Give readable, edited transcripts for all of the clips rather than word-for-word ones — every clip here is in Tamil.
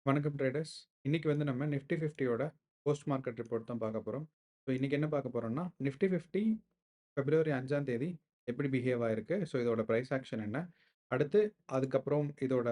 வணக்கம் ட்ரேடர்ஸ். இன்னைக்கு வந்து நம்ம நிஃப்டி 50யோட போஸ்ட் மார்க்கெட் ரிப்போர்ட் தான் பார்க்க போறோம். ஸோ இன்னைக்கு என்ன பார்க்க போறோம்னா, நிஃப்டி 50 பிப்ரவரி 5ஆம் தேதி எப்படி பிஹேவ் ஆயிருக்கு? ஸோ இதோட பிரைஸ் ஆக்ஷன் என்ன? அடுத்து அதுக்கப்புறம் இதோட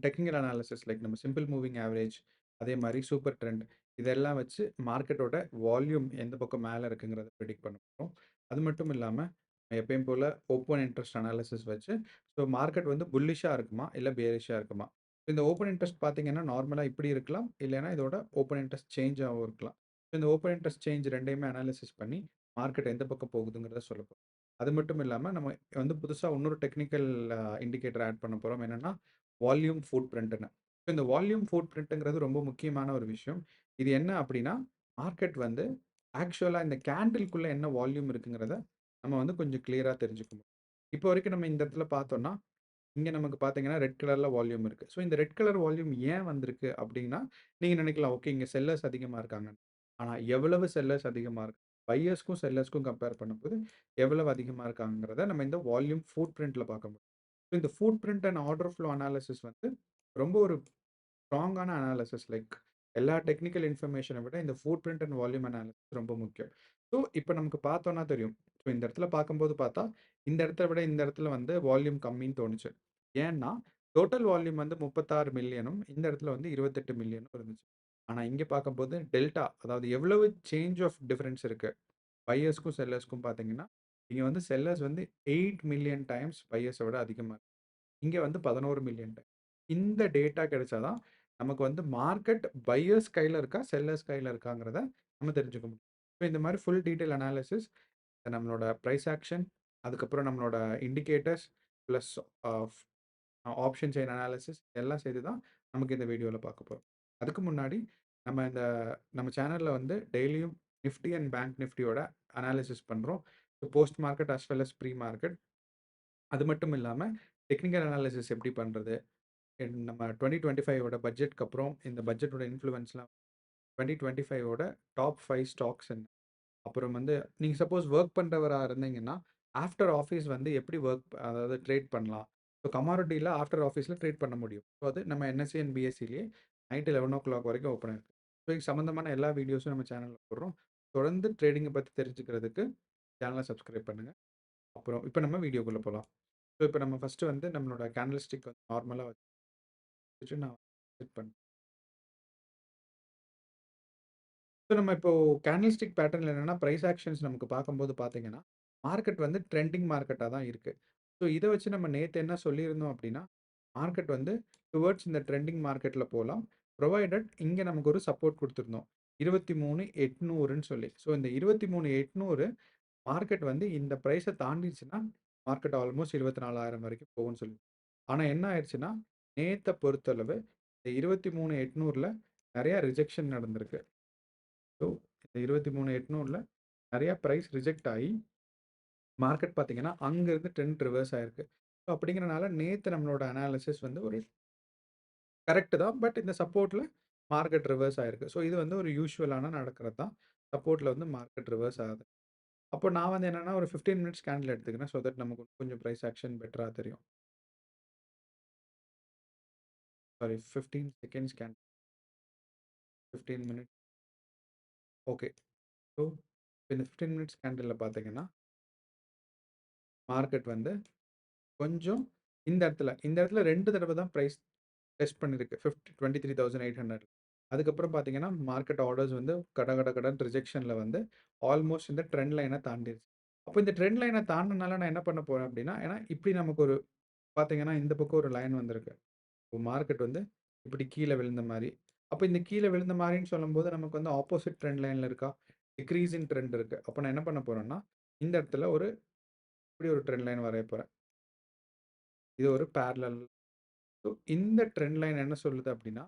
டெக்னிக்கல் அனாலிசிஸ் லைக் நம்ம சிம்பிள் மூவிங் ஆவரேஜ், அதே மாரி சூப்பர் ட்ரெண்ட் இதெல்லாம் வச்சு மார்க்கெட்டோட வால்யூம் எந்த பக்கம் மேல இருக்குங்கிறத பிரெடிக்ட் பண்ண போறோம். அது மட்டும் இல்லாம எப்பயும் போல ஓப்பன் இன்ட்ரெஸ்ட் அனாலிசிஸ் வச்சு, ஸோ மார்க்கெட் வந்து புல்லிஷா இருக்குமா? இல்ல பேரிஷா இருக்குமா? இந்த ஓப்பன் இன்ட்ரெஸ்ட் பார்த்தீங்கன்னா, நார்மலா இப்படி இருக்கலாம். இல்லைன்னா இதோட ஓப்பன் இன்ட்ரெஸ்ட் சேஞ்ச் ஆவும் இருக்கலாம். இந்த ஓப்பன் இன்ட்ரெஸ்ட் சேஞ்ச் 2யுமே அனாலிசிஸ் பண்ணி, மார்க்கெட் எந்த பக்கம் போகுதுங்கிறத சொல்லப் போறோம். அது மட்டும் இல்லாம, நம்ம வந்து புதுசா இன்னொரு டெக்னிக்கல் இண்டிகேட்டர் ஆட் பண்ண போறோம். என்னன்னா, வால்யூம் ஃபுட் பிரிண்ட்ன்னு. இந்த வால்யூம் ஃபுட் பிரிண்ட்ங்கிறது ரொம்ப முக்கியமான ஒரு விஷயம். இது என்ன அப்படின்னா, மார்க்கெட் வந்து ஆக்சுவலா இந்த கேண்டில்குள்ள என்ன வால்யூம் இருக்குங்கிறத, நம்ம வந்து கொஞ்சம் கிளியரா தெரிஞ்சுக்கணும். இப்போ வரைக்கும் நம்ம இந்த இடத்துல பார்த்தோம்னா, இங்க நமக்கு பார்த்தீங்கன்னா, ரெட் கலர்ல வால்யூம் இருக்கு. ஸோ இந்த ரெட் கலர் வால்யூம் ஏன் வந்திருக்கு அப்டின்னா, நீங்க நினைக்கலாம், ஓகே இங்க செல்லர்ஸ் அதிகமா இருக்காங்கன்னு. ஆனா எவ்வளவு செல்லர்ஸ் அதிகமா இருக்கு? பையர்ஸ்க்கும், செல்லர்ஸ்க்கும் கம்பேர் பண்ணும்போது எவ்வளவு அதிகமா இருக்காங்கங்கிறத நம்ம இந்த வால்யூம் ஃபுட் பிரிண்ட்ல பார்க்க முடியும். இந்த food print and order flow analysis வந்து ரொம்ப ஒரு ஸ்ட்ராங்கான அனாலிசிஸ் லைக் எல்லா டெக்னிக்கல் இன்ஃபர்மேஷனை விட இந்த food print and volume analysis ரொம்ப முக்கியம். ஸோ இப்போ நமக்கு பார்த்தோம்னா தெரியும். ஸோ இந்த இடத்துல பார்க்கும்போது பார்த்தா, இந்த இடத்த விட இந்த இடத்துல வந்து வால்யூம் கம்மின்னு தோணுச்சு. ஏன்னா, டோட்டல் வால்யூம் வந்து 36 மில்லியனும், இந்த இடத்துல வந்து 28 மில்லியனும் இருந்துச்சு. ஆனா இங்க பார்க்கும்போது டெல்டா அதாவது எவ்வளவு சேஞ்ச் ஆஃப் டிஃபரன்ஸ் இருக்கு. பையர்ஸ்க்கும், செல்லர்ஸ்க்கும் பார்த்தீங்கன்னா, இங்க வந்து செல்லர்ஸ் வந்து 8 மில்லியன் டைம்ஸ் பையர்ஸ விட அதிகமா இருக்கு. இங்க வந்து 11 மில்லியன் டைம். இந்த டேட்டா கிடைச்சா தான், நமக்கு வந்து மார்க்கெட் பையர்ஸ் கையில இருக்கா, செல்லர்ஸ் கையில இருக்காங்கிறத நம்ம தெரிஞ்சுக்க முடியும். இப்ப இந்த மாரி ஃபுல் டீட்டெயில் அனாலிசிஸ் நம்மளோட பிரைஸ் ஆக்ஷன், அதுக்கப்புறம் நம்மளோட indicators, plus of option chain analysis எல்லாம் சேர்த்து தான் நமக்கு இந்த வீடியோல பார்க்க போறோம். அதுக்கு முன்னாடி நம்ம நம்ம சேனல்ல வந்து டெய்லியும் நிஃப்டி அண்ட் பேங்க் நிஃப்டியோட அனாலிசிஸ் பண்றோம். Post market as well as pre market. அது மட்டும் இல்லாம டெக்னிக்கல் அனாலிசிஸ் எப்படி பண்றது? நம்ம 2025 ஓட பட்ஜெட்க்கு அப்புறம் இந்த பட்ஜெட்டோட இன்ஃப்ளூவன்ஸ்லாம் 2025 ஓட டாப் 5 ஸ்டாக்ஸ் என்ன? அப்புறம் வந்து நீங்க சப்போஸ் வொர்க் பண்றவரா இருந்தீங்கன்னா, ஆஃப்டர் ஆஃபீஸ் வந்து எப்படி அதாவது ட்ரேட் பண்ணலாம்? ஸோ கமாடிட்டில ஆஃப்டர் ஆஃபீஸ்ல ட்ரேட் பண்ண முடியும். ஸோ அது நம்ம என்எஸ்சி அண்ட் பிஎஸ்சிலயே நைட் 11:00 வரைக்கும் ஓப்பன் இருக்கு. ஸோ இது சம்மந்தமான எல்லா வீடியோஸும் நம்ம சேனல்ல போடுறோம். தொடர்ந்து ட்ரேடிங்க பத்தி தெரிஞ்சுக்கிறதுக்கு சேனல சப்ஸ்கிரைப் பண்ணுங்க. அப்புறம் இப்ப நம்ம வீடியோக்குள்ள போலாம். ஸோ இப்ப நம்ம ஃபர்ஸ்ட்டு வந்து நம்மளோட கேண்டில் ஸ்டிக் வந்து நார்மலா வச்சுட்டு நான் செட் பண்றேன். ஸோ நம்ம இப்போ கேண்டில் ஸ்டிக் பேட்டர்ன்ல என்னன்னா, பிரைஸ் ஆக்ஷன்ஸ் நமக்கு பார்க்கும்போது பார்த்தீங்கன்னா, மார்க்கெட் வந்து ட்ரெண்டிங் மார்க்கெட்டா தான் இருக்கு. ஸோ இத வச்சு நம்ம நேத்து என்ன சொல்லியிருந்தோம் அப்டின்னா, மார்க்கெட் வந்து டுவர்ட்ஸ் இந்த ட்ரெண்டிங் மார்க்கெட்ல போலாம். புரொவைடட் இங்க நமக்கு ஒரு சப்போர்ட் குடுத்திருந்தோம். 23,800ன்னு சொல்லி. ஸோ இந்த 23,800 மார்க்கெட் வந்து இந்த பிரைஸ தாண்டிருச்சுன்னா, மார்க்கெட் ஆல்மோஸ்ட் 24,000 வரைக்கும் போகும்ன்னு சொல்லி. ஆனா என்ன ஆயிருச்சுன்னா, நேத்த பொறுத்தளவு இந்த 23,800ல நெறைய ரிஜெக்ஷன் நடந்திருக்கு. ஸோ இந்த 23,800ல நெறைய பிரைஸ் ரிஜெக்ட் ஆயி, மார்க்கெட் பார்த்தீங்கன்னா, அங்கருந்து ட்ரெண்ட் ரிவர்ஸ் ஆயிருக்கு. ஸோ அப்படிங்கிறனால நேத்து நம்மளோட அனாலிசிஸ் வந்து ஒரு கரெக்ட் தான். பட் இந்த சப்போர்ட்ல மார்க்கெட் ரிவர்ஸ் ஆயிருக்கு. ஸோ இது வந்து ஒரு யூசுவலான நடக்கிறது தான். சப்போர்ட்ல வந்து மார்க்கெட் ரிவர்ஸ் ஆகுது. அப்போ நான் வந்து என்னன்னா, ஒரு 15 மினிட்ஸ் கேண்டில் எடுத்துக்கிறேன். ஸோ தட் நமக்கு கொஞ்சம் பிரைஸ் ஆக்ஷன் பெட்டரா தெரியும். Sorry 15 seconds candle 15 minutes. Okay. So இந்த 15 மினிட்ஸ் கேண்டில்ல பார்த்தீங்கன்னா, மார்க்கெட் வந்து கொஞ்சம் இந்த இடத்துல 2 தடவ தான் பிரைஸ் டெஸ்ட் பண்ணிருக்கு. 23,800 அதுக்கப்புறம் பார்த்தீங்கன்னா, மார்க்கெட் ஆர்டர்ஸ் வந்து கட கட கடன்னு ரிஜெக்ஷன்ல வந்து ஆல்மோஸ்ட் இந்த ட்ரெண்ட் லைன தாண்டிருச்சு. அப்போ இந்த ட்ரெண்ட் லைன தாண்டுனனால நான் என்ன பண்ண போறேன் அப்டின்னா, ஏன்னா இப்டி நமக்கு ஒரு பார்த்தீங்கன்னா, இந்த பக்கம் ஒரு லைன் வந்திருக்கு. மார்க்கெட் வந்து இப்டி கீழ விழுந்த மாரி. அப்ப இந்த கீழ விழுந்த மாரின்னு சொல்லும்போது, நமக்கு வந்து ஆப்போசிட் ட்ரெண்ட் லைன்ல இருக்கா? டிக்ரீசிங் ட்ரெண்ட் இருக்கு. அப்ப நான் என்ன பண்ண போறேன்னா, இந்த இடத்துல இப்டி ஒரு ட்ரெண்ட் லைன் வரைய போறேன். இது ஒரு பேரலல். ஸோ இந்த ட்ரெண்ட் லைன் என்ன சொல்லுது அப்டின்னா,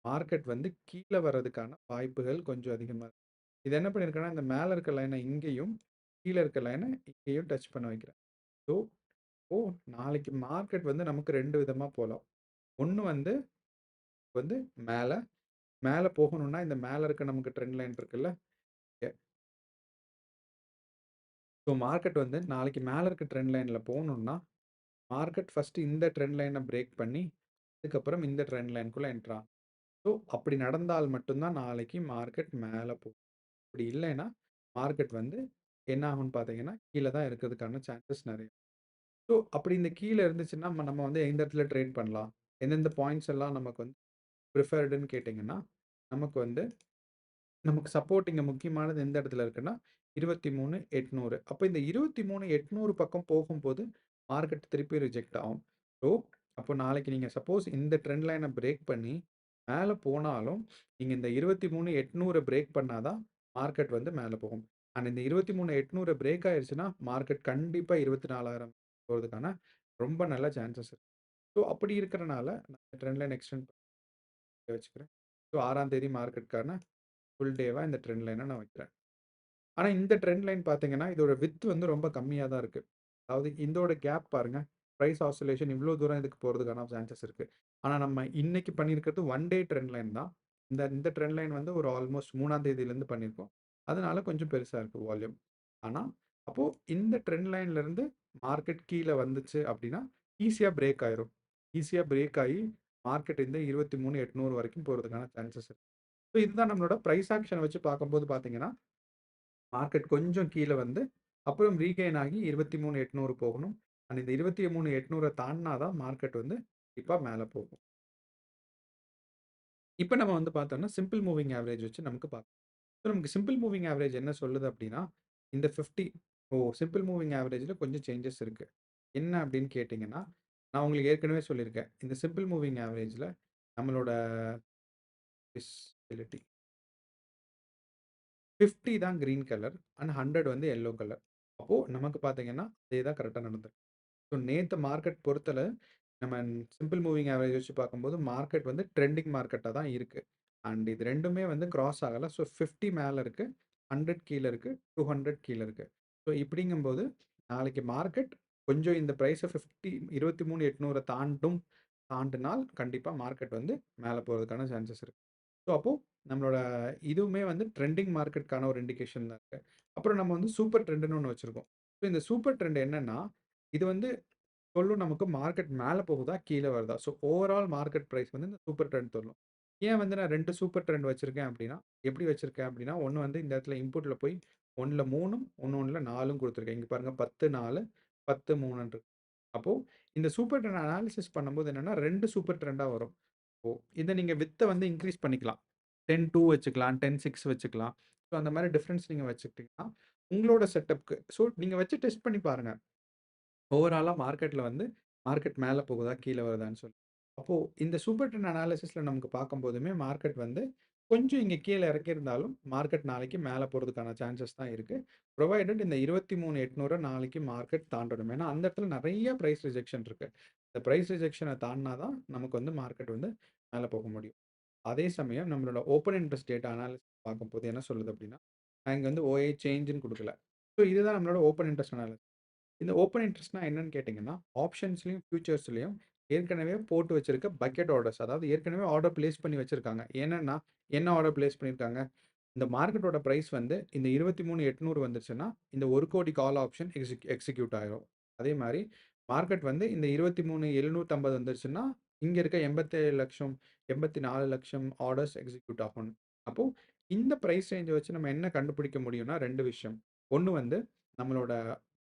மார்க்கெட் வந்து கீழ வர்றதுக்கான வாய்ப்புகள் கொஞ்சம் அதிகமா இருக்கு. இது என்ன பண்ணியிருக்கேன்னா, இந்த மேல இருக்க லைன இங்கேயும், கீழ இருக்க லைன இங்கேயும் டச் பண்ண வைக்கிறேன். ஸோ, இப்போ நாளைக்கு மார்க்கெட் வந்து நமக்கு 2 விதமா போலாம். ஒண்ணு வந்து மேல மேல போகணும்னா, இந்த மேல இருக்க நமக்கு ட்ரெண்ட் லைன் இருக்குல்ல. எ ஸோ மார்க்கெட் வந்து நாளைக்கு மேல இருக்க ட்ரெண்ட் லைன்ல போணும்னா, மார்க்கெட் ஃபர்ஸ்ட் இந்த ட்ரெண்ட் லைன பிரேக் பண்ணி, அதுக்கப்புறம் இந்த ட்ரெண்ட் லைன்க்குள்ள என்டர் ஆகும். ஸோ அப்படி நடந்தால் மட்டும் தான் நாளைக்கு மார்க்கெட் மேல போகும். அப்படி இல்லைன்னா, மார்க்கெட் வந்து என்ன ஆகும்னு பார்த்தீங்கன்னா, கீழ தான் இருக்கிறதுக்கான சான்சஸ் நெறைய. ஸோ அப்படி இந்த கீழ இருந்துச்சுன்னா, நம்ம வந்து எந்த இடத்துல ட்ரேட் பண்ணலாம்? எந்தெந்த பாயிண்ட்ஸ் எல்லாம் நமக்கு வந்து பிரிஃபர்டுன்னு கேட்டீங்கன்னா, நமக்கு வந்து நமக்கு சப்போர்ட் இங்க முக்கியமானது எந்த இடத்துல இருக்குன்னா, 23,800. அப்ப இந்த 23,800 பக்கம் போகும்போது, மார்க்கெட் திருப்பி ரிஜெக்ட் ஆகும். ஸோ, அப்போ நாளைக்கு நீங்க சப்போஸ் இந்த ட்ரெண்ட் லைன பிரேக் பண்ணி, மேல போனாலும், நீங்க இந்த 23,800 பிரேக் பண்ணா தான், மார்க்கெட் வந்து மேல போகும். அண்ட் இந்த 23,800 பிரேக் ஆயிருச்சுன்னா, மார்க்கெட் கண்டிப்பா 24,000 போறதுக்கான ரொம்ப நல்ல சான்சஸ் இருக்கு. ஸோ, அப்படி இருக்கிறனால, நான் ட்ரெண்ட் லைன் எக்ஸ்டெண்ட் பண்ணி வச்சுக்கிறேன். ஸோ 6ஆம் தேதி மார்க்கெட்க்கான ஃபுல் டேவா இந்த ட்ரெண்ட் லைன நான் வைக்கிறேன். ஆனா இந்த ட்ரெண்ட் லைன் பார்த்தீங்கன்னா, இதோட விட்த் வந்து ரொம்ப கம்மியா தான் இருக்கு. அதாவது இதோட கேப் பாருங்க. பிரைஸ் ஆசிலேஷன் இவ்ளோ தூரம் இதுக்கு போறதுக்கான சான்சஸ் இருக்கு. ஆனா நம்ம இன்னைக்கு பண்ணியிருக்கிறது ஒன் டே ட்ரெண்ட் லைன் தான். இந்த இந்த ட்ரெண்ட் லைன் வந்து ஒரு ஆல்மோஸ்ட் 3ஆம் தேதியிலேருந்து பண்ணியிருக்கோம். அதனால கொஞ்சம் பெருசா இருக்கு வால்யூம். ஆனா, அப்போ இந்த ட்ரெண்ட் லைன்ல இருந்து மார்க்கெட் கீழ வந்துச்சு அப்டின்னா, ஈஸியா பிரேக் ஆயிரும். ஈஸியா பிரேக் ஆயி மார்க்கெட் இந்த 23,800 வரைக்கும் போறதுக்கான சான்சஸ் இருக்கு. ஸோ இதுதான் நம்மளோட பிரைஸ் ஆக்ஷன வச்சு பார்க்கும்போது பார்த்தீங்கன்னா மார்க்கெட் கொஞ்சம் கீழ வந்து, அப்புறம் ரீகெயின் ஆகி 23,800 போகணும். அண்ட் இந்த 23,800 தாண்டுனா தான் மார்க்கெட் வந்து கண்டிப்பா மேல போகும். இப்ப நம்ம வந்து பார்த்தோம்னா, சிம்பிள் மூவிங் ஆவரேஜ் வச்சு நமக்கு பார்க்கலாம். ஸோ நமக்கு சிம்பிள் மூவிங் ஆவரேஜ் என்ன சொல்லுது அப்டின்னா, இந்த 50 சிம்பிள் மூவிங் ஆவரேஜ்ல கொஞ்சம் சேஞ்சஸ் இருக்கு. என்ன அப்டின்னு கேட்டீங்கன்னா, நான் உங்களுக்கு ஏற்கனவே சொல்லியிருக்கேன். இந்த சிம்பிள் மூவிங் ஆவரேஜ்ல நம்மளோட விசிபிலிட்டி 50 தான் கிரீன் கலர் அண்ட் 100 வந்து எல்லோ கலர். அப்போ நமக்கு பார்த்தீங்கன்னா, அதே தான் கரெக்ட்டா நடந்திருக்கு. ஸோ நேத்து மார்க்கெட் பொறுத்தல, நம்ம சிம்பிள் மூவிங் ஆவரேஜ் வச்சு பார்க்கும்போது, மார்க்கெட் வந்து ட்ரெண்டிங் மார்க்கெட்டா தான் இருக்கு. அண்ட் இது 2மே வந்து கிராஸ் ஆகல. ஸோ 50 மேல இருக்கு. 100 கீழ இருக்கு. 200 கீழ இருக்கு. ஸோ இப்படிங்கும்போது, நாளைக்கு மார்க்கெட் கொஞ்சம் இந்த பிரைஸ 23,800 தாண்டுனால் கண்டிப்பா மார்க்கெட் வந்து மேல போறதுக்கான சான்சஸ் இருக்கு. ஸோ அப்போ நம்மளோட இதுவுமே வந்து ட்ரெண்டிங் மார்க்கெட்க்கான ஒரு இண்டிகேஷன் தான் இருக்கு. அப்புறம் நம்ம வந்து சூப்பர் ட்ரெண்டுன்னு ஒண்ணு வச்சிருக்கோம். ஸோ இந்த சூப்பர் ட்ரெண்ட் என்னன்னா, இது வந்து சொல்லும் நமக்கு மார்க்கெட் மேல போகுதா? கீழ வருதா? ஸோ ஓவரால் மார்க்கெட் பிரைஸ் வந்து இந்த சூப்பர் ட்ரெண்ட் சொல்லும். ஏன் வந்து நான் 2 சூப்பர் ட்ரெண்ட் வச்சிருக்கேன் அப்டின்னா, எப்படி வச்சிருக்கேன் அப்டின்னா, ஒண்ணு வந்து இந்த இடத்துல இன்புட்ல போய் 1ல 3ம், இன்னொன்னுல 4ம் குடுத்துருக்கேன். இங்க பாருங்க 10, 4, 10, 3ன்னு இருக்கு. அப்போ இந்த சூப்பர் ட்ரெண்ட் அனாலிசிஸ் பண்ணும்போது என்னன்னா, 2 சூப்பர் ட்ரெண்டா வரும். ஓ! இத நீங்க வித்த வந்து இன்கிரீஸ் பண்ணிக்கலாம். 10, 2 வச்சுக்கலாம். 10, 6 வச்சுக்கலாம். ஸோ அந்த மாரி டிஃபரன்ஸ் நீங்க வச்சுக்கிட்டீங்கன்னா, உங்களோட செட்டப்க்கு ஸோ நீங்க வச்சு டெஸ்ட் பண்ணி பாருங்க. ஓவராலா மார்க்கெட்ல வந்து மார்க்கெட் மேல போகுதா? கீழ வருதான்னு சொல்லி. அப்போ இந்த சூப்பர் ட்ரெண்ட் அனாலிசிஸ்ல நமக்கு பார்க்கும்போதுமே மார்க்கெட் வந்து கொஞ்சம் இங்க கீழ இறக்கியிருந்தாலும், மார்க்கெட் நாளைக்கு மேல போறதுக்கான சான்சஸ் தான் இருக்கு. புரொவைடட் இந்த 23,800 நாளைக்கு மார்க்கெட் தாண்டணும். ஏன்னா, அந்த இடத்துல நெறைய பிரைஸ் ரிஜெக்ஷன் இருக்கு. இந்த பிரைஸ் ரிஜெக்ஷன தாண்டுனா தான் நமக்கு வந்து மார்க்கெட் வந்து மேல போக முடியும். அதே சமயம் நம்மளோட ஓப்பன் இன்ட்ரெஸ்ட் டேட்டா அனாலிசிஸ் பார்க்கும்போது என்ன சொல்லுது அப்டின்னா, நான் இங்க வந்து ஓஏ சேஞ்சுன்னு குடுக்கல. ஸோ இதுதான் நம்மளோட ஓப்பன் இன்ட்ரெஸ்ட் அனாலிசிஸ். இந்த ஓப்பன் இன்ட்ரெஸ்ட்னா என்னன்னு கேட்டீங்கன்னா, ஆப்ஷன்ஸ்லயும், ஃபியூச்சர்ஸ்லயும் ஏற்கனவே போட்டு வச்சிருக்க பக்கெட் ஆர்டர்ஸ். அதாவது ஏற்கனவே ஆர்டர் பிளேஸ் பண்ணி வச்சிருக்காங்க. என்னன்னா, என்ன ஆர்டர் பிளேஸ் பண்ணியிருக்காங்க? இந்த மார்க்கெட்டோட பிரைஸ் வந்து இந்த 23,800 வந்துருச்சுன்னா, இந்த 1,00,00,000 கால் ஆப்ஷன் எக்ஸிக்யூட் ஆயிரும். அதே மாரி மார்க்கெட் வந்து இந்த 23,750 வந்துருச்சுன்னா, இங்க இருக்க 87,00,000 84,00,000 ஆர்டர்ஸ் எக்ஸிக்யூட் ஆகணும். அப்போ இந்த பிரைஸ் ரேஞ்ச வச்சு நம்ம என்ன கண்டுபிடிக்க முடியும்னா 2 விஷயம். ஒண்ணு வந்து நம்மளோட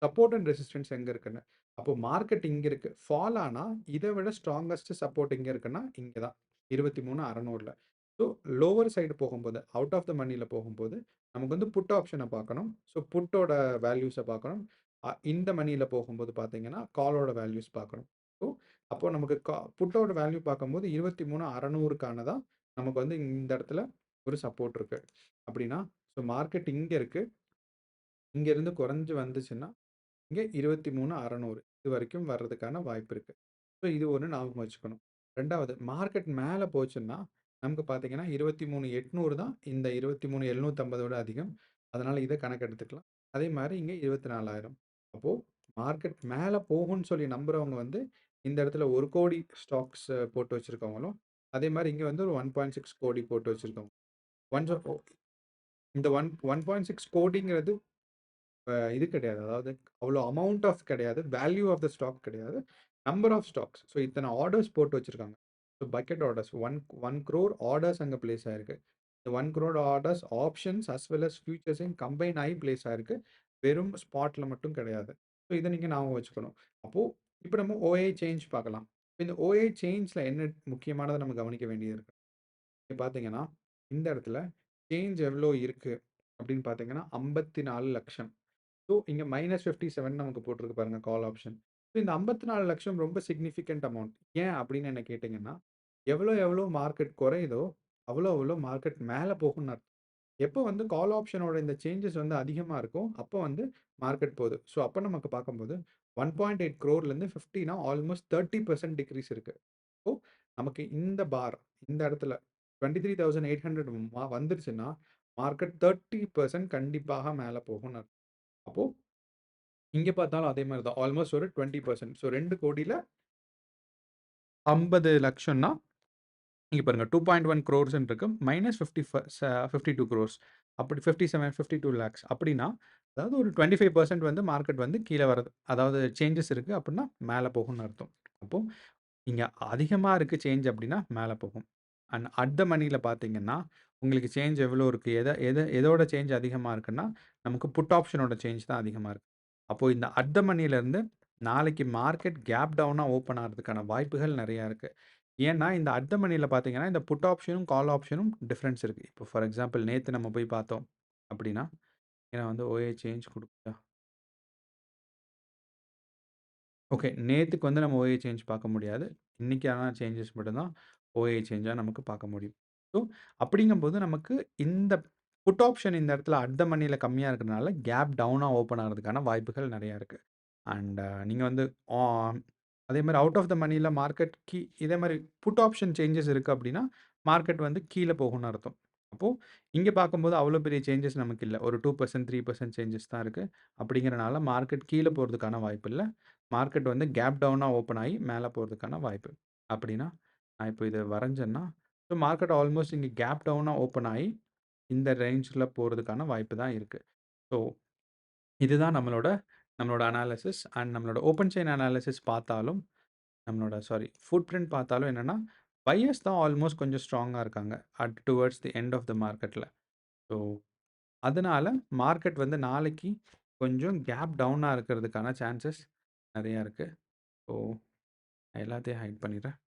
சப்போர்ட் அண்ட் ரெசிஸ்டன்ஸ் எங்க இருக்குன்னு. அப்போ மார்க்கெட் இங்க இருக்கு. ஃபால் ஆனா, இத விட ஸ்ட்ராங்கஸ்ட் சப்போர்ட் எங்க இருக்குன்னா, இங்க தான். 23,600ல. ஸோ லோவர் சைடு போகும்போது, அவுட் ஆஃப் த மனில போகும்போது, நமக்கு வந்து புட் ஆப்ஷன பார்க்கணும். ஸோ புட்டோட வேல்யூஸ பார்க்கணும். இந்த மனில போகும்போது பார்த்தீங்கன்னா, காலோட வேல்யூஸ் பார்க்கணும். ஸோ அப்போ நமக்கு புட்டோட வேல்யூ பார்க்கும்போது 23,600க்கான தான் நமக்கு வந்து இந்த இடத்துல ஒரு சப்போர்ட் இருக்கு. அப்படின்னா, ஸோ மார்க்கெட் இங்க இருக்கு. இங்க இருந்து குறைஞ்சு வந்துச்சுன்னா இங்க 23,600 இதுவரைக்கும் வர்றதுக்கான வாய்ப்பு இருக்கு. ஸோ இது ஒண்ணு ஞாபகம் வச்சுக்கணும். 2வது மார்க்கெட் மேல போச்சுன்னா, நமக்கு பார்த்தீங்கன்னா 23,800 தான் இந்த 23,750 விட அதிகம். அதனால இத கணக்கு எடுத்துக்கலாம். அதே மாரி இங்க 24,000. அப்போ மார்க்கெட் மேல போகும்ன்னு சொல்லி நம்புறவங்க வந்து, இந்த இடத்துல 1,00,00,000 ஸ்டாக்ஸ் போட்டு வச்சிருக்கவங்களும், அதே மாரி இங்க வந்து ஒரு 1.6 கோடி போட்டு வச்சிருக்கவங்க. ஒன்ஸ் இந்த 1.6 கோடிங்கிறது இது கிடையாது. அதாவது அவ்வளோ அமவுண்ட் ஆஃப் கிடையாது. வேல்யூ ஆஃப் த ஸ்டாக் கிடையாது. Number of stocks. ஸோ இத்தன ஆர்டர்ஸ் போட்டு வச்சிருக்காங்க. So bucket orders 1 crore orders அங்க பிளேஸ் ஆயிருக்கு. இந்த 1 crore orders options as well as ஃபியூச்சர்ஸையும் கம்பைன் ஆயி பிளேஸ் ஆயிருக்கு. வெறும் ஸ்பாட்ல மட்டும் கிடையாது. ஸோ இத நீங்க ஞாபகம் வச்சுக்கணும். அப்போ இப்ப நம்ம ஓஏ சேஞ்ச் பார்க்கலாம். இந்த ஓஏ சேஞ்ச்ல என்ன முக்கியமானத நம்ம கவனிக்க வேண்டியது இருக்கு. இங்க பார்த்தீங்கன்னா, இந்த இடத்துல சேஞ்ச் எவ்வளோ இருக்கு அப்படின்னு பார்த்தீங்கன்னா, 54,00,000. ஸோ இங்க -57 நமக்கு போட்டிருக்கு பாருங்க கால் ஆப்ஷன். ஸோ இந்த 54,00,000 ரொம்ப சிக்னிஃபிகன்ட் அமௌண்ட். ஏன் அப்படின்னு என்ன கேட்டீங்கன்னா, எவ்வளோ எவ்வளோ மார்க்கெட் குறையுதோ, அவ்வளோ அவ்வளோ மார்க்கெட் மேல போகும்னு அர்த்தம். எப்போ வந்து கால் ஆப்ஷனோட இந்த சேஞ்சஸ் வந்து அதிகமா இருக்கோ, அப்போ வந்து மார்க்கெட் போகுது. ஸோ அப்ப நமக்கு பார்க்கும்போது 1.8 crore லேருந்து 50னா ஆல்மோஸ்ட் 30% டிக்ரீஸ் இருக்கு. ஸோ நமக்கு இந்த பார் இந்த இடத்துல 23,800 வந்துருச்சுன்னா, மார்க்கெட் 30% கண்டிப்பாக மேல போகும்னு அர்த்தம். அப்போ இங்க பார்த்தாலும் அதே மாரி தான். ஆல்மோஸ்ட் ஒரு 20%. ஸோ 2,00,00,000ல 50,00,000ன்னா இங்க பாருங்க 2.1 crores இருக்கு. Minus 52 crores. அப்படி 57, 52 lakhs அப்படின்னா, அதாவது ஒரு 25% வந்து மார்க்கெட் வந்து கீழ வருது. அதாவது சேஞ்சஸ் இருக்கு அப்படின்னா, மேல போகும்னு அர்த்தம். அப்போ இங்க அதிகமா இருக்கு சேஞ்ச் அப்படின்னா, மேல போகும். அண்ட் அட் த மனில பார்த்தீங்கன்னா, உங்களுக்கு சேஞ்ச் எவ்வளோ இருக்கு? எதோட சேஞ்ச் அதிகமா இருக்குன்னா, நமக்கு புட் ஆப்ஷனோட சேஞ்ச் தான் அதிகமா இருக்கு. அப்போ இந்த அட் த மனிலருந்து நாளைக்கு மார்க்கெட் கேப் டவுனா ஓப்பன் ஆகுறதுக்கான வாய்ப்புகள் நெறையா இருக்கு. ஏன்னா, இந்த அட் த மனில பார்த்தீங்கன்னா, இந்த புட் ஆப்ஷனும், கால் ஆப்ஷனும் டிஃபரன்ஸ் இருக்கு. இப்போ ஃபார் எக்ஸாம்பிள் நேத்து நம்ம போய் பார்த்தோம் அப்படின்னா, ஏன்னா வந்து ஓஏ சேஞ்ச் குடுக்குதா? ஓகே. நேத்துக்கு வந்து நம்ம ஓஏ சேஞ்ச் பார்க்க முடியாது. இன்னைக்கான சேஞ்சஸ் மட்டும் தான் ஓஏ சேஞ்சா நமக்கு பார்க்க முடியும். ஸோ, அப்படிங்கும்போது நமக்கு இந்த புட் ஆப்ஷன் இந்த இடத்துல அட் த மனில கம்மியா இருக்கிறனால, கேப் டவுனா ஓப்பன் ஆகுறதுக்கான வாய்ப்புகள் நெறையா இருக்கு. அண்ட் நீங்க வந்து ஆ அதே மாரி அவுட் ஆஃப் த மனில மார்க்கெட் இதே மாரி புட் ஆப்ஷன் சேஞ்சஸ் இருக்கு அப்படின்னா, மார்க்கெட் வந்து கீழ போகும்னு அர்த்தம். அப்போ இங்க பார்க்கும்போது அவ்வளோ பெரிய சேஞ்சஸ் நமக்கு இல்ல. ஒரு 2%, 3% சேஞ்சஸ் தான் இருக்கு. அப்படிங்கிறனால மார்க்கெட் கீழ போறதுக்கான வாய்ப்பு இல்ல. மார்க்கெட் வந்து கேப் டவுனா ஓப்பன் ஆயி மேல போறதுக்கான வாய்ப்பு. அப்படின்னா, நான் இப்போ இத வரைஞ்சேன்னா, ஸோ மார்க்கெட் ஆல்மோஸ்ட் இங்க கேப் டவுனா ஓப்பன் ஆயி, இந்த ரேஞ்ச்ல போறதுக்கான வாய்ப்பு தான் இருக்கு. ஸோ இதுதான் நம்மளோட நம்மளோட அனாலிசிஸ் அண்ட் நம்மளோட ஓப்பன் செயின் அனாலிசிஸ் பார்த்தாலும், நம்மளோட ஃபுட் பிரிண்ட் பார்த்தாலும் என்னன்னா, பையர்ஸ் தான் ஆல்மோஸ்ட் கொஞ்சம் ஸ்ட்ராங்கா இருக்காங்க. Towards the end of the மார்க்கெட்ல. ஸோ அதனால மார்க்கெட் வந்து நாளைக்கு கொஞ்சம் கேப் டவுனா இருக்கிறதுக்கான சான்சஸ் நெறையா இருக்கு. ஸோ எல்லாத்தையும் ஹைட் பண்ணிடுறேன்.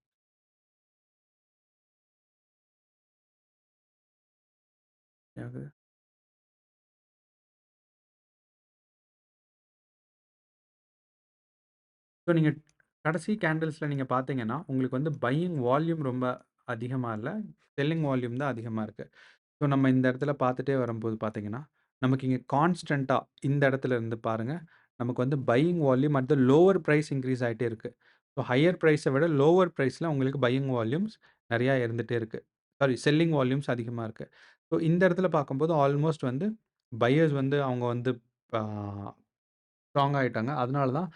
யாவது ஸோ நீங்க கடைசி கேண்டில்ஸ்ல நீங்க பார்த்தீங்கன்னா, உங்களுக்கு வந்து பையிங் வால்யூம் ரொம்ப அதிகமா இல்ல. செல்லிங் வால்யூம் தான் அதிகமா இருக்கு. ஸோ நம்ம இந்த இடத்துல பார்த்துட்டே வரும்போது பார்த்தீங்கன்னா, நமக்கு இங்க கான்ஸ்டன்ட்டா இந்த இடத்துல இருந்து பாருங்க, நமக்கு வந்து buying volume at the lower price increase ஆயிட்டே இருக்கு. ஸோ ஹையர் பிரைஸ விட லோவர் பிரைஸ்ல உங்களுக்கு பையிங் வால்யூம்ஸ் நெறையா இருந்துட்டே இருக்கு. செல்லிங் வால்யூம்ஸ் அதிகமா இருக்கு. ஸோ இந்த இடத்துல பார்க்கும்போது ஆல்மோஸ்ட் வந்து பையர்ஸ் வந்து அவங்க வந்து ஆ ஸ்ட்ராங் ஆயிட்டாங்க. அதனால தான்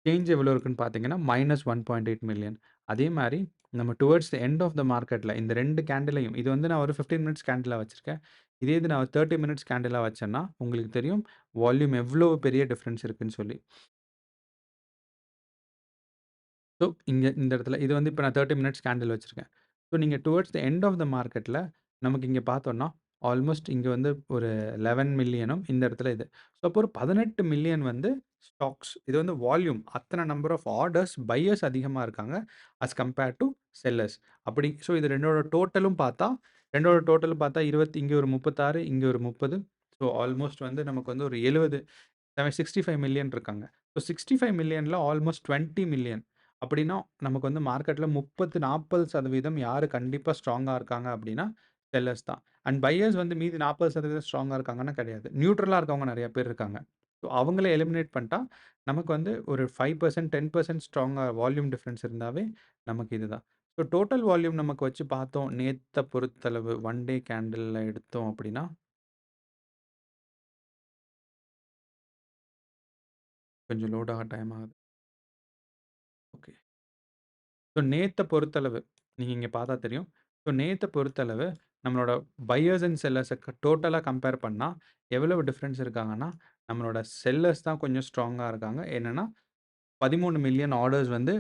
சேஞ்ச் எவ்வளோ இருக்குன்னு பார்த்தீங்கன்னா, -1.8 மில்லியன். அதே மாரி நம்ம towards the end of the மார்க்கெட்ல இந்த 2 கேண்டிலையும் இது வந்து நான் ஒரு 15 மினிட்ஸ் கேண்டிலா வச்சிருக்கேன். இதே இது நான் 30 மினிட்ஸ் கேண்டிலா வச்சேன்னா, உங்களுக்கு தெரியும் வால்யூம் எவ்வளோ பெரிய டிஃபரன்ஸ் இருக்குன்னு சொல்லி. ஸோ, இங்க இந்த இடத்துல இது வந்து இப்ப நான் 30 மினிட்ஸ் கேண்டில் வச்சிருக்கேன். ஸோ, நீங்க towards the end of the மார்க்கெட்ல நமக்கு இங்க பார்த்தோம்னா, ஆல்மோஸ்ட் இங்க வந்து ஒரு 11 மில்லியனும் இந்த இடத்துல இது. ஸோ, அப்போ ஒரு 18 மில்லியன் வந்து ஸ்டாக்ஸ். இது வந்து வால்யூம். அத்தன நம்பர் ஆஃப் ஆர்டர்ஸ் பையர்ஸ் அதிகமா இருக்காங்க. Compared to sellers. அப்படி ஸோ, இது 2ஓட டோட்டலும் பார்த்தா 20 இங்க ஒரு 36 இங்க ஒரு 30. ஸோ, ஆல்மோஸ்ட் வந்து நமக்கு வந்து ஒரு 70 65 மில்லியன் இருக்காங்க. ஸோ 65 மில்லியன்ல ஆல்மோஸ்ட் 20 மில்லியன் அப்படின்னா, நமக்கு வந்து மார்க்கெட்ல 30, 40% யாரு கண்டிப்பா ஸ்ட்ராங்கா இருக்காங்க அப்படின்னா, செல்லர்ஸ் தான். அண்ட் பையர்ஸ் வந்து மீதி 40% ஸ்ட்ராங்கா இருக்காங்கன்னா கிடையாது. நியூட்ரலா இருக்கவங்க நெறைய பேர் இருக்காங்க. ஸோ அவங்கள எலிமினேட் பண்ணிட்டா, நமக்கு வந்து ஒரு 5%, 10% ஸ்ட்ராங்கா வால்யூம் டிஃபரன்ஸ் இருந்தாவே நமக்கு இதுதான். ஸோ டோட்டல் வால்யூம் நமக்கு வச்சு பார்த்தோம். நேத்த பொறுத்தளவு 1 டே கேண்டில்ல எடுத்தோம் அப்படின்னா, கொஞ்சம் லோட் ஆக டைம் ஆகுது. ஓகே. ஸோ நேத்த பொறுத்தளவு, நீங்க இங்க பார்த்தா தெரியும். ஸோ நேத்த பொறுத்தளவு நம்மளோட பையர்ஸ் அண்ட் செல்லர்ஸ டோட்டலா கம்பேர் பண்ணா, எவ்வளவு டிஃபரன்ஸ் இருக்காங்கன்னா, நம்மளோட செல்லர்ஸ் தான் கொஞ்சம் ஸ்ட்ராங்கா இருக்காங்க. என்னன்னா, 13 மில்லியன் ஆர்டர்ஸ் வந்து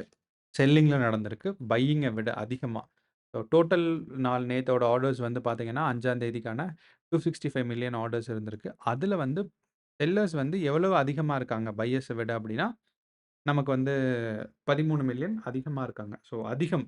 செல்லிங்ல நடந்திருக்கு. பையிங்க விட அதிகமா. ஸோ டோட்டல் நேத்தோட ஆர்டர்ஸ் வந்து பார்த்தீங்கன்னா, 5ஆம் தேதிக்கான 265 மில்லியன் ஆர்டர்ஸ் இருந்திருக்கு. அதுல வந்து செல்லர்ஸ் வந்து எவ்வளவு அதிகமா இருக்காங்க பையர்ஸ விட அப்டின்னா, நமக்கு வந்து 13 மில்லியன் அதிகமா இருக்காங்க. ஸோ அதிகம்.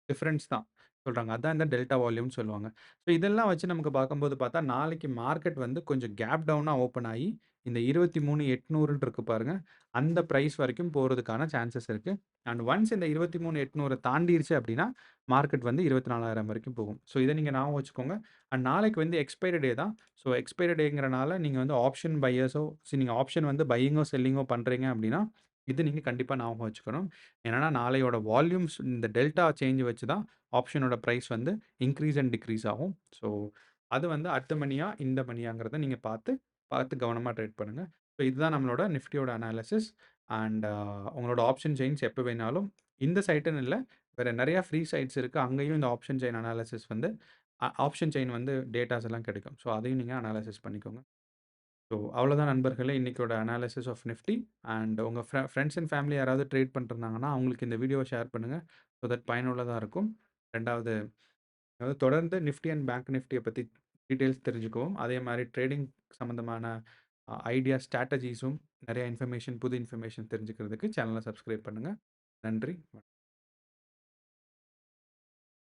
டிஃபரன்ஸ் தான் சொல்றாங்க. அதான் இந்த டெல்டா வால்யூம்னு சொல்லுவாங்க. ஸோ இதெல்லாம் வச்சு நமக்கு பார்க்கும்போது பார்த்தா, நாளைக்கு மார்க்கெட் வந்து கொஞ்சம் கேப் டவுனா ஓப்பன் ஆயி, இந்த 23,800 இருக்கு பாருங்க. அந்த பிரைஸ் வரைக்கும் போறதுக்கான சான்சஸ் இருக்கு. அண்ட் ஒன்ஸ் இந்த 23,800 தாண்டிருச்சு அப்டின்னா, மார்க்கெட் வந்து 24,000 வரைக்கும் போகும். ஸோ இத நீங்க ஞாபகம் வச்சுக்கோங்க. அண்ட் நாளைக்கு வந்து எக்ஸ்பைரி டே தான். ஸோ எக்ஸ்பைரி டேங்கிறனால நீங்க வந்து ஆப்ஷன் பையர்ஸோ நீங்க ஆப்ஷன் வந்து பையிங்கோ, செல்லிங்கோ பண்றீங்க அப்டின்னா, இது நீங்க கண்டிப்பா ஞாபகம் வச்சுக்கணும். என்னன்னா, நாளையோட வால்யூம்ஸ் இந்த டெல்டா சேஞ்ச் வச்சு தான் ஆப்ஷனோட பிரைஸ் வந்து இன்கிரீஸ் அண்ட் டிக்ரீஸ் ஆகும். ஸோ, அது வந்து அடுத்த மணியா, இந்த மணியாங்கிறத நீங்க பார்த்து, பார்த்து கவனமா ட்ரேட் பண்ணுங்க. ஸோ, இதுதான் நம்மளோட நிஃப்டியோட அனாலிசிஸ். அண்ட் உங்களோட ஆப்ஷன் செயின்ஸ் எப்ப வேணாலும் இந்த சைட்டுன்னு இல்ல, வேற நெறைய ஃப்ரீ சைட்ஸ் இருக்கு. அங்கேயும் இந்த ஆப்ஷன் செயின் அனாலிசிஸ் வந்து ஆப்ஷன் செயின் வந்து டேட்டாஸ் எல்லாம் கிடைக்கும். ஸோ, அதையும் நீங்க அனாலிசிஸ் பண்ணிக்கோங்க. ஸோ, அவ்வளோதான் நண்பர்களே இன்னைக்கோட அனாலிசிஸ் ஆஃப் நிஃப்டி. அண்ட் உங்க ஃபிரெண்ட்ஸ் அண்ட் ஃபேமிலி யாராவது ட்ரேட் பண்ணிட்டுருந்தாங்கன்னா, அவங்களுக்கு இந்த வீடியோவ ஷேர் பண்ணுங்க. ஸோ தட் பயனுள்ளதா இருக்கும். 2வது அதாவது தொடர்ந்து நிஃப்டி அண்ட் பேங்க் நிஃப்டிய பத்தி டீட்டெயில்ஸ் தெரிஞ்சுக்கவும், அதே மாரி ட்ரேடிங் சம்மந்தமான ஐடியா, ஸ்ட்ராட்டஜிஸும் நெறைய இன்ஃபர்மேஷன், புது இன்ஃபர்மேஷன் தெரிஞ்சுக்கிறதுக்கு சேனல சப்ஸ்கிரைப் பண்ணுங்க. நன்றி.